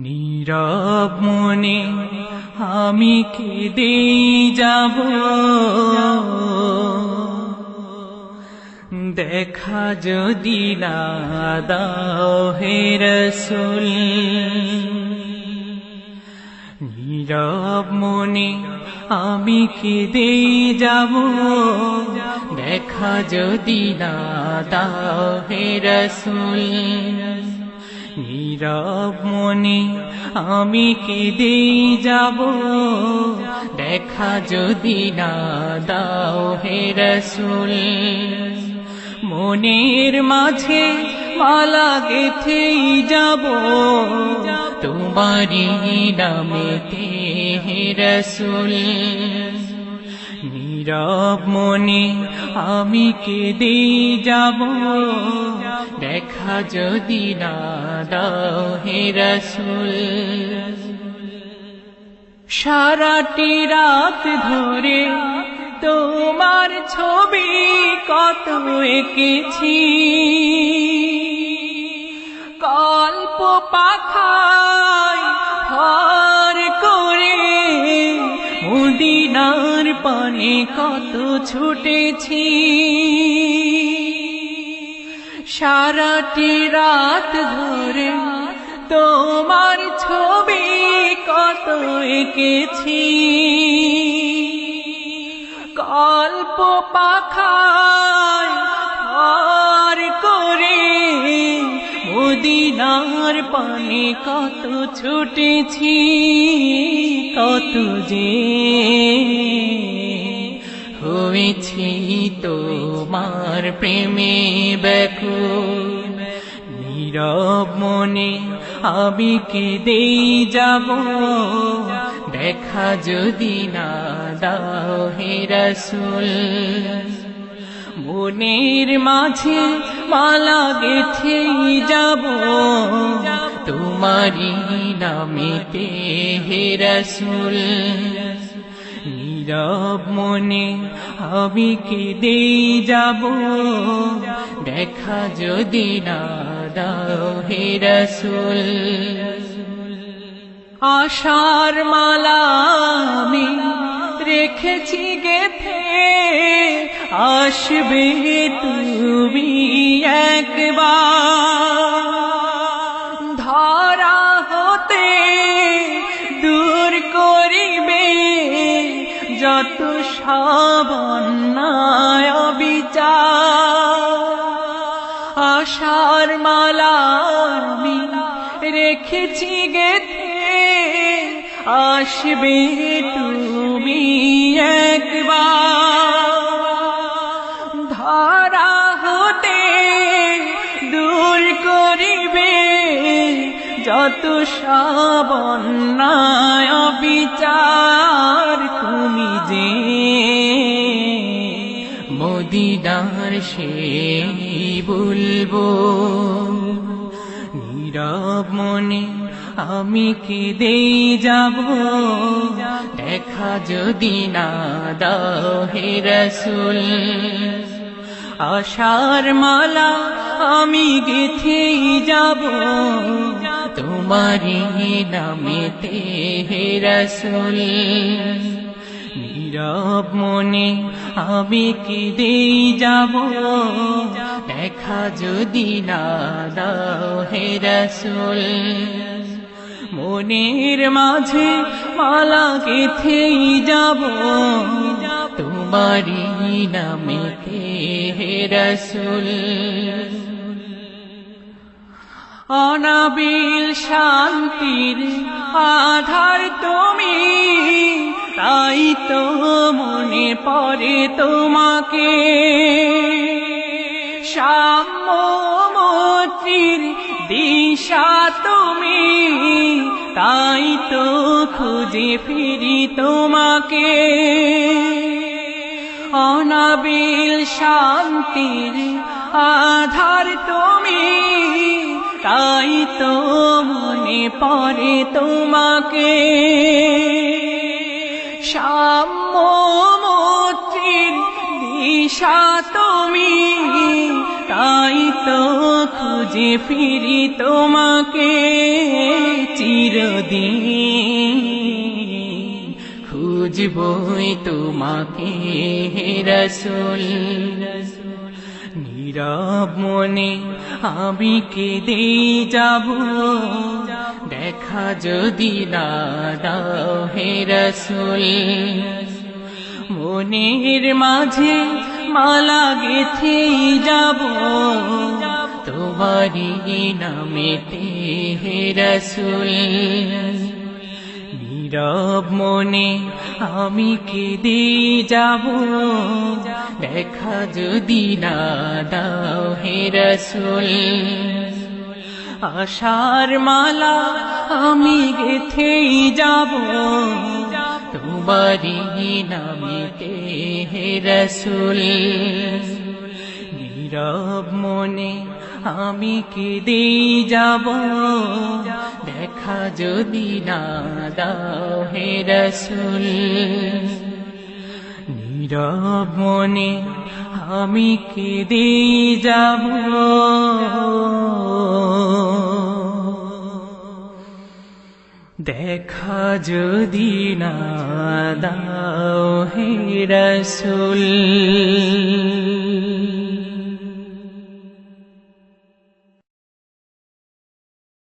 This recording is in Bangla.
নীরব মনে আমি কেঁদে যাব, দেখা যদি না দাও হে রাসূল। নীরব মনে আমি কেঁদে যাব, দেখা যদি না দাও হে রাসূল। নীরব মনে আমি কেঁদে যাব, দেখা যদি না দাও হে রাসূল। মনের মাঝে মালা গেঁথেই যাব, তোমারি নামেতে হে রাসূল। নীরব মনে আমি কেঁদে যাব, দেখা যদি না দাও হে রাসূল। সারাটি রাত ধরে তোমার ছবি কত এঁকেছি, কল্প পাখায় ভর করে মদিনার পানে কত ছুটেছি। সারাটি রাত ধরে তোমার ছবি কত এঁকেছি, কল্প পাখায় ভর করে মদিনার পানে কত ছুটেছি। কত যে হয়েছি তোমার প্রেমে ব্যাকুল। নীরব মনে আমি কেঁদে যাব, দেখা যদি না দাও হে রাসূল। মনের মাঝে মালা গেঁথেই যাব, তোমারি নামেতে হে রাসূল। নীরব মনে আমি কেঁদে যাব, দেখা যদি না দাও হে রাসূল। আশার মালা আমি রেখেছি গেঁথে, আসবে তুমি একবার। ধরা হতে দূর করিবে যত সব অন্যায় অবিচার। আশার মালা আমি রেখেছি গেঁথে, আসবে তুমি একবার। ধরা হতে দূর করিবে যত সব অন্যায় অবিচার। তুমি যে মদিনার সেই বুলবুল। নীরব মনে আমি কেঁদে যাব, দেখা যদি না দাও হে রাসূল। আশার মালা আমি গেঁথেই যাব, তোমারি নামেতে হে রাসূল। নীরব মনে আমি কেঁদে যাব, দেখা যদি না দাও হে রাসূল। মনের মাঝে মালা গেঁথেই যাব, তোমারি নামেতে হে রাসূল। অনাবিল শান্তির আধার তুমি, তাই তো মনে পড়ে তোমাকে। সাম্য মৈত্রীর দিশা তুমি, তাই তো খুঁজে ফিরি তোমাকে। অনাবিল শান্তির আধার তুমি, তাই তো মনে পড়ে তোমাকে। সাম্য মৈত্রীর দিশা তুমি, তাই তো খুঁজে ফিরি তোমাকে চিরদিন, খুঁজবই তোমাকে হে রাসূল। নীরব মনে আমি কেঁদেই যাব, দেখা যদি না দাও হে রাসূল। মনের মাঝে মালা গেথেই যাব তোমারি নামেতে হে রাসূল। নীরব মনে আমি কেঁদেই যাব, দেখা যদি না দাও হে রাসূল। আশার মালা আমি গেথেই যাব তোমারি নামেতে হে রাসূল। নীরব মনে আমি কেঁদেই যাব, দেখা যদি না দাও হে রাসূল। নীরব মনে আমি কেঁদেই যাব, দেখা যদি না দাও হে রাসূল।